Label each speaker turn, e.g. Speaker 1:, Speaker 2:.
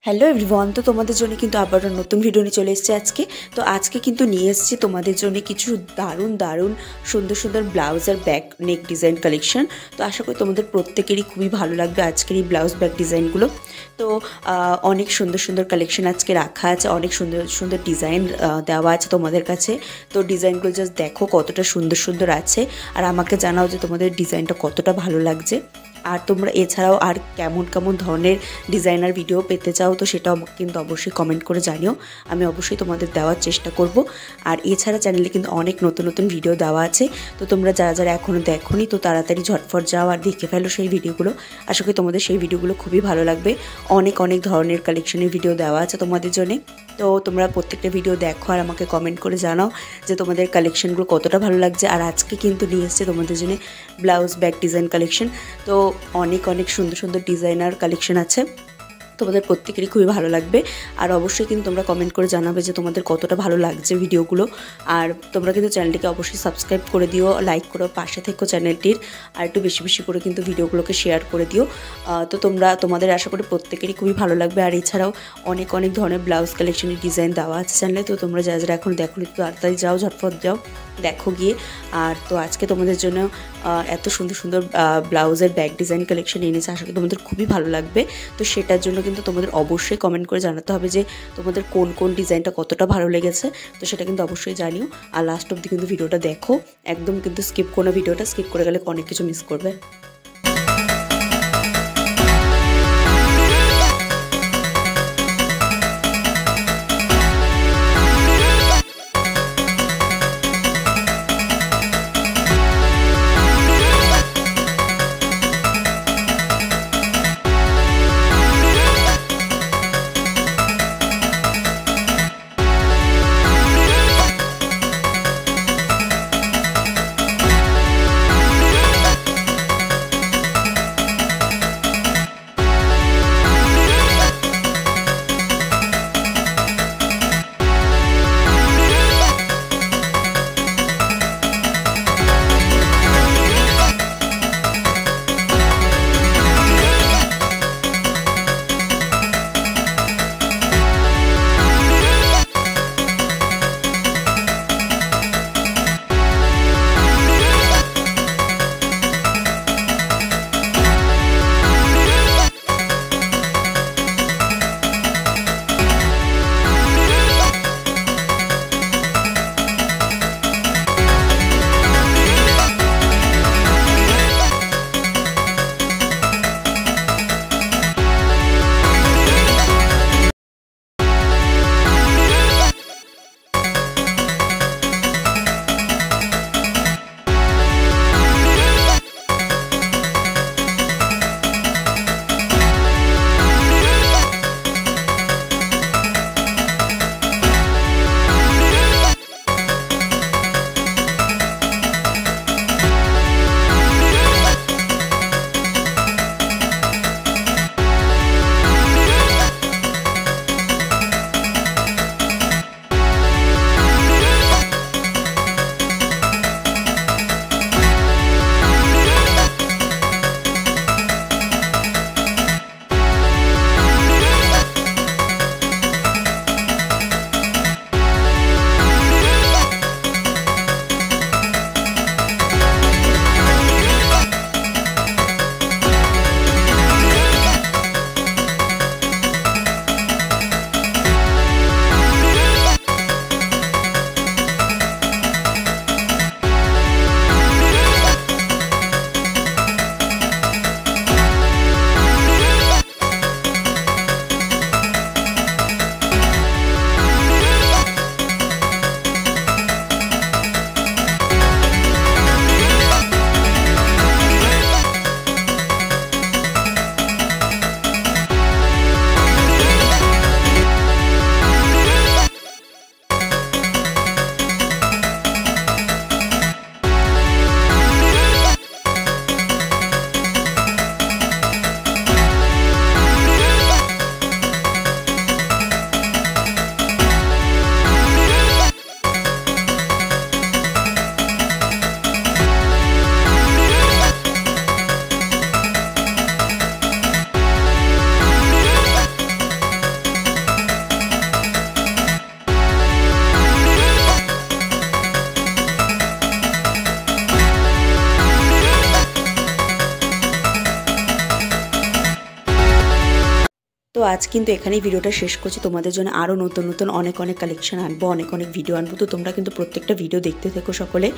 Speaker 1: Hello everyone, তো তোমাদের জন্য কিন্তু আবার নতুন ভিডিও নিয়ে চলে এসেছে আজকে। তো আজকে কিন্তু নিয়ে এসেছি তোমাদের জন্য কিছু দারুণ দারুণ সুন্দর সুন্দর ব্লাউজ আর ব্যাক নেক ডিজাইন কালেকশন। তো আশা করি তোমাদের প্রত্যেকেরই খুবই ভালো লাগবে আজকের এই ব্লাউজ ব্যাক ডিজাইনগুলো। তো অনেক সুন্দর সুন্দর কালেকশন আজকে রাখা আছে, অনেক সুন্দর সুন্দর ডিজাইন দেওয়া আছে তোমাদের কাছে। তো ডিজাইনগুলো জাস্ট দেখো কতটা সুন্দর সুন্দর আছে, আর আমাকে জানাও যে তোমাদের ডিজাইনটা কতটা ভালো লাগছে। আর তোমরা এছাড়াও আর কেমন কেমন ধরনের ডিজাইনার ভিডিও পেতে চাও তো সেটাও কিন্তু অবশ্যই কমেন্ট করে জানিও, আমি অবশ্যই তোমাদের দেওয়ার চেষ্টা করব। আর এছাড়া চ্যানেলে কিন্তু অনেক নতুন নতুন ভিডিও দেওয়া আছে, তো তোমরা যারা যারা এখনও দেখোনি তো তাড়াতাড়ি ঝটফট যাও আর দেখে ফেলো সেই ভিডিওগুলো। আশা করি তোমাদের সেই ভিডিওগুলো খুবই ভালো লাগবে। অনেক অনেক ধরনের কালেকশনের ভিডিও দেওয়া আছে তোমাদের জন্য। তো তোমরা প্রত্যেকটা ভিডিও দেখো আর আমাকে কমেন্ট করে জানাও যে তোমাদের কালেকশনগুলো কতটা ভালো লাগছে। আর আজকে কিন্তু নিয়ে এসেছে তোমাদের জন্য ব্লাউজ ব্যাক ডিজাইন কালেকশন। তো অনেক অনেক সুন্দর সুন্দর ডিজাইনার কালেকশন আছে, তোমাদের প্রত্যেকেরই খুবই ভালো লাগবে। আর অবশ্যই কিন্তু তোমরা কমেন্ট করে জানাবে যে তোমাদের কতটা ভালো লাগছে ভিডিওগুলো। আর তোমরা কিন্তু চ্যানেলটিকে অবশ্যই সাবস্ক্রাইব করে দিও, লাইক করো, পাশে থেকো চ্যানেলটির। আর একটু বেশি বেশি করে কিন্তু ভিডিওগুলোকে শেয়ার করে দিও। তো তোমাদের আশা করি প্রত্যেকেরই খুবই ভালো লাগবে। আর এছাড়াও অনেক অনেক ধরনের ব্লাউজ কালেকশনের ডিজাইন দেওয়া আছে চ্যানেলে, তো তোমরা যারা যারা এখন দেখো তাড়াতাড়ি যাও, ঝটফট যাও দেখো গিয়ে। আর তো আজকে তোমাদের জন্য এত সুন্দর সুন্দর ব্লাউজের ব্যাক ডিজাইন কালেকশন এনেছে, আশা করি তোমাদের খুবই ভালো লাগবে। তো সেটার জন্য কিন্তু তোমাদের অবশ্যই কমেন্ট করে জানাতে হবে যে তোমাদের কোন কোন ডিজাইনটা কতটা ভালো লেগেছে। তো সেটা কিন্তু অবশ্যই জানিও। আর লাস্ট অবধি কিন্তু ভিডিওটা দেখো, একদম কিন্তু স্কিপ করো, ভিডিওটা স্কিপ করে গেলে অনেক কিছু মিস করবে। তো আজ কিন্তু এখানেই ভিডিওটা শেষ করছি। তোমাদের জন্য আরও নতুন নতুন অনেক অনেক কালেকশন আনবো, অনেক অনেক ভিডিও আনবো। তো তোমরা কিন্তু প্রত্যেকটা ভিডিও দেখতে থেকো সকলে।